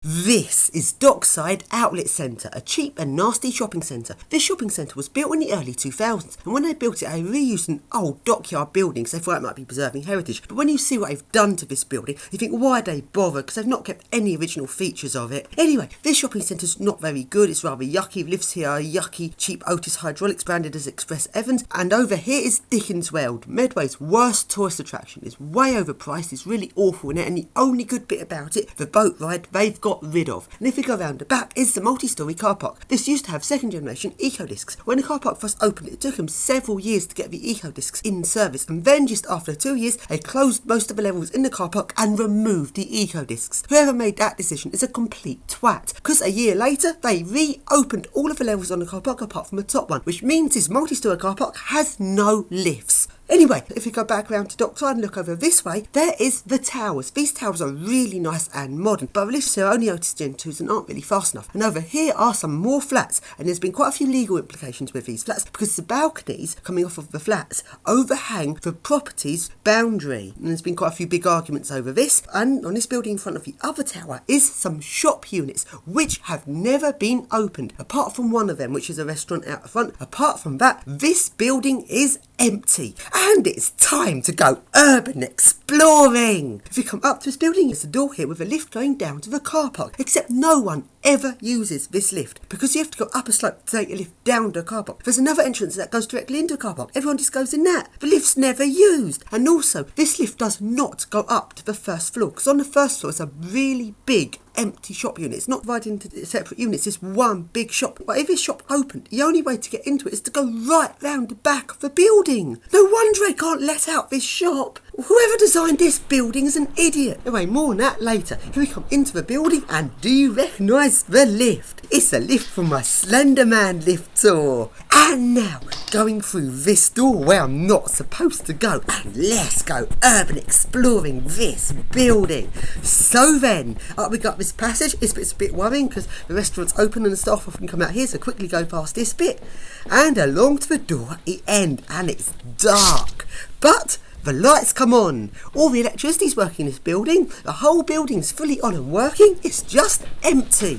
This is Dockside Outlet Centre, a cheap and nasty shopping centre. This shopping centre was built in the early 2000s, and when they built it they reused an old dockyard building because they thought it might be preserving heritage. But when you see what they've done to this building, you think, why they bother? Because they've not kept any original features of it. Anyway, this shopping centre's not very good, it's rather yucky. Lifts here are yucky, cheap Otis hydraulics branded as Express Evans. And over here is Dickens World, Medway's worst tourist attraction. It's way overpriced, it's really awful in it, and the only good bit about it, the boat ride, they've got rid of. And if we go around the back is the multi-storey car park. This used to have second generation eco discs. When the car park first opened, it took them several years to get the eco discs in service, and then just after 2 years they closed most of the levels in the car park and removed the eco discs. Whoever made that decision is a complete twat, because a year later they reopened all of the levels on the car park apart from the top one, which means this multi-storey car park has no lifts. Anyway, if we go back around to Dockside and look over this way, there is the towers. These towers are really nice and modern, but the lifts are only Otis Gen 2s and aren't really fast enough. And over here are some more flats, and there's been quite a few legal implications with these flats because the balconies coming off of the flats overhang the property's boundary. And there's been quite a few big arguments over this. And on this building in front of the other tower is some shop units which have never been opened, apart from one of them, which is a restaurant out the front. Apart from that, this building is empty. And it's time to go urban exploring. If you come up to this building, there's a door here with a lift going down to the car park. Except no one ever uses this lift because you have to go up a slope to take a lift down to the car park. There's another entrance that goes directly into the car park. Everyone just goes in that. The lift's never used. And also, this lift does not go up to the first floor because on the first floor is a really big empty shop unit. It's not divided into separate units, it's one big shop. But if this shop opened, the only way to get into it is to go right round the back of the building. No wonder they can't let out this shop. Whoever designed this building is an idiot. Anyway, more on that later. Here we come into the building, and do you recognise the lift? It's a lift from my Slenderman Lift tour. And now, going through this door where I'm not supposed to go, and let's go urban exploring this building. So then, up we got this passage. It's a bit worrying because the restaurant's open and the staff often come out here, so quickly go past this bit. And along to the door at the end, and it's dark. But the lights come on. All the electricity's working in this building. The whole building's fully on and working. It's just empty.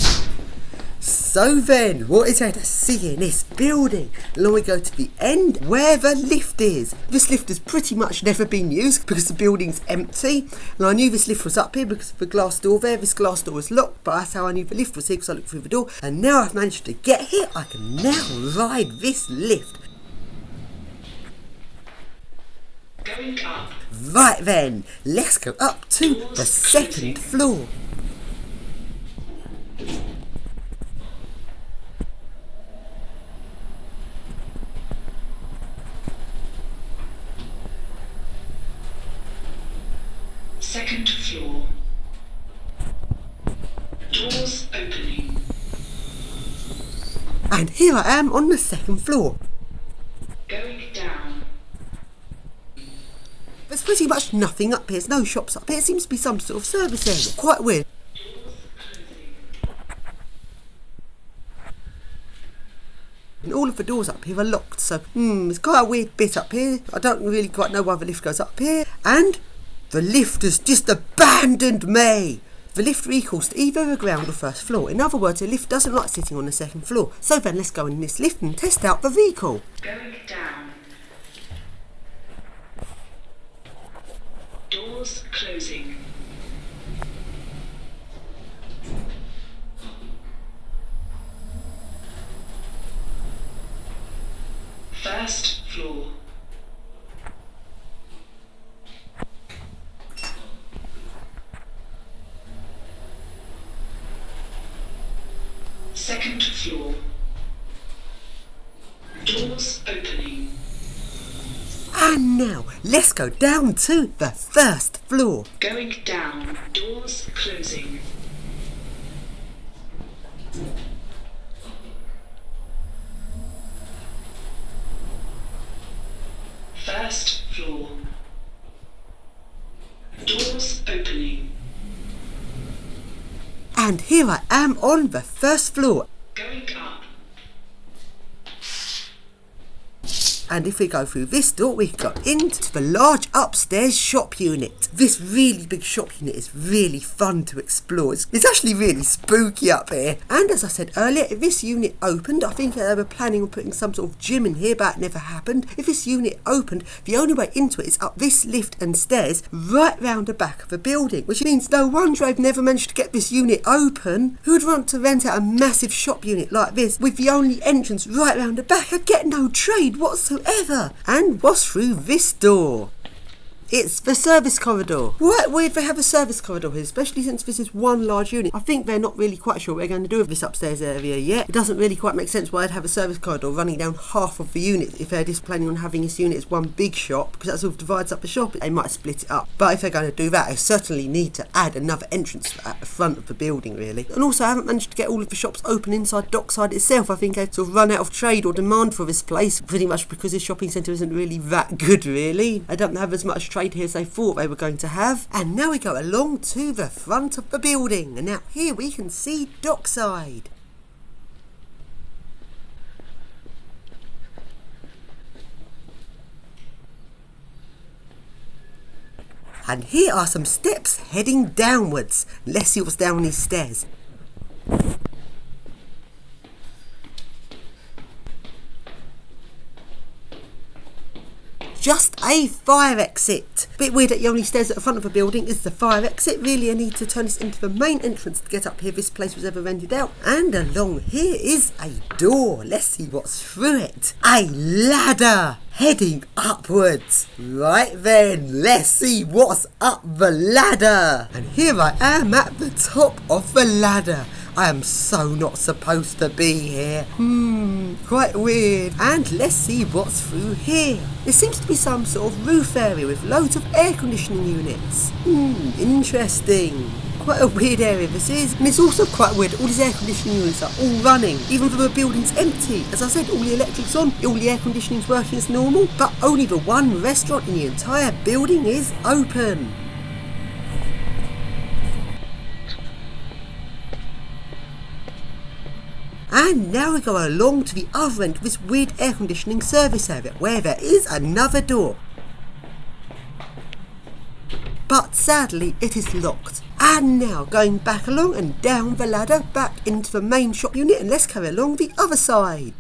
So then, what is there to see in this building? And then we go to the end where the lift is. This lift has pretty much never been used because the building's empty. And I knew this lift was up here because of the glass door there. This glass door was locked, but that's how I knew the lift was here because I looked through the door. And now I've managed to get here, I can now ride this lift. Going up. Right then, let's go up to the second floor. Second floor. Doors opening. And here I am on the second floor. Going down. There's pretty much nothing up here. There's no shops up here. It seems to be some sort of service area. Quite weird. Doors closing. And all of the doors up here are locked. So, it's quite a weird bit up here. I don't really quite know why the lift goes up here. And the lift has just abandoned me. The lift recalls to either the ground or first floor. In other words, the lift doesn't like sitting on the second floor. So then let's go in this lift and test out the recall. Going down. Doors closing. First floor. Second floor. Doors opening. And now, let's go down to the first floor. Going down. Doors closing. First floor. Doors opening. And here I am on the first floor. Going up. And if we go through this door, we can go into the large upstairs shop unit. This really big shop unit is really fun to explore. It's actually really spooky up here. And as I said earlier, if this unit opened, I think they were planning on putting some sort of gym in here, but it never happened. If this unit opened, the only way into it is up this lift and stairs right round the back of the building, which means no wonder I've never managed to get this unit open. Who would want to rent out a massive shop unit like this with the only entrance right round the back? I'd get no trade whatsoever. And what's through this door? It's the service corridor. Right weird they have a service corridor here, especially since this is one large unit. I think they're not really quite sure what they're going to do with this upstairs area yet. It doesn't really quite make sense why they'd have a service corridor running down half of the unit if they're just planning on having this unit as one big shop, because that sort of divides up the shop. They might split it up. But if they're going to do that, they certainly need to add another entrance at the front of the building, really. And also, I haven't managed to get all of the shops open inside Dockside itself. I think they've sort of run out of trade or demand for this place, pretty much because this shopping centre isn't really that good, really. I don't have as much trade here as they thought they were going to have. And now we go along to the front of the building, and now here we can see Dockside. And here are some steps heading downwards. Let's see what's down these stairs. Just a fire exit. Bit weird that the only stairs at the front of the building is the fire exit. Really, I need to turn this into the main entrance to get up here. This place was ever rented out. And along here is a door. Let's see what's through it. A ladder heading upwards. Right then, let's see what's up the ladder. And here I am at the top of the ladder. I am so not supposed to be here. Quite weird. And let's see what's through here. There seems to be some sort of roof area with loads of air conditioning units. Interesting. Quite a weird area this is. And it's also quite weird all these air conditioning units are all running, even though the building's empty. As I said, all the electric's on, all the air conditioning's working as normal, but only the one restaurant in the entire building is open. And now we go along to the other end of this weird air conditioning service area, where there is another door. But sadly, it is locked. And now going back along and down the ladder, back into the main shop unit, and let's carry along the other side.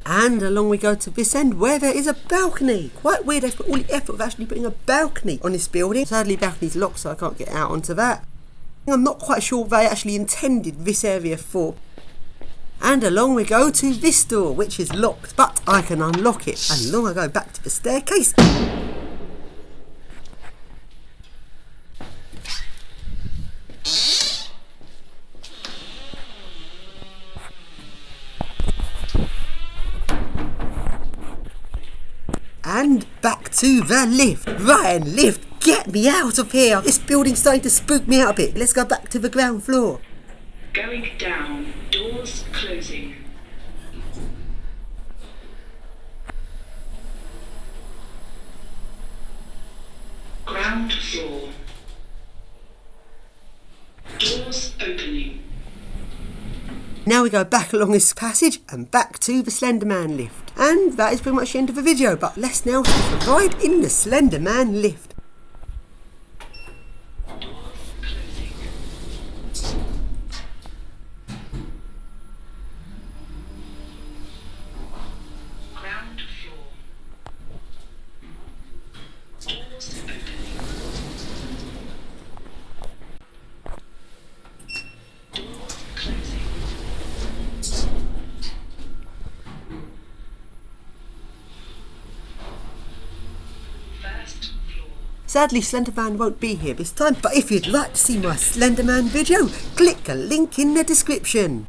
And along we go to this end, where there is a balcony. Quite weird, they've put all the effort of actually putting a balcony on this building. Sadly, the balcony's locked, so I can't get out onto that. I'm not quite sure what they actually intended this area for. And along we go to this door, which is locked, but I can unlock it. And along I go back to the staircase. And back to the lift. Ryan, lift, get me out of here. This building's starting to spook me out a bit. Let's go back to the ground floor. Going down. Doors closing. Ground floor. Doors opening. Now we go back along this passage and back to the Slenderman Lift. And that is pretty much the end of the video, but let's now take a ride in the Slenderman Lift. Ground floor. Doors opening. Doors closing. First floor. Sadly, Slenderman won't be here this time, but if you'd like to see my Slenderman video, click a link in the description.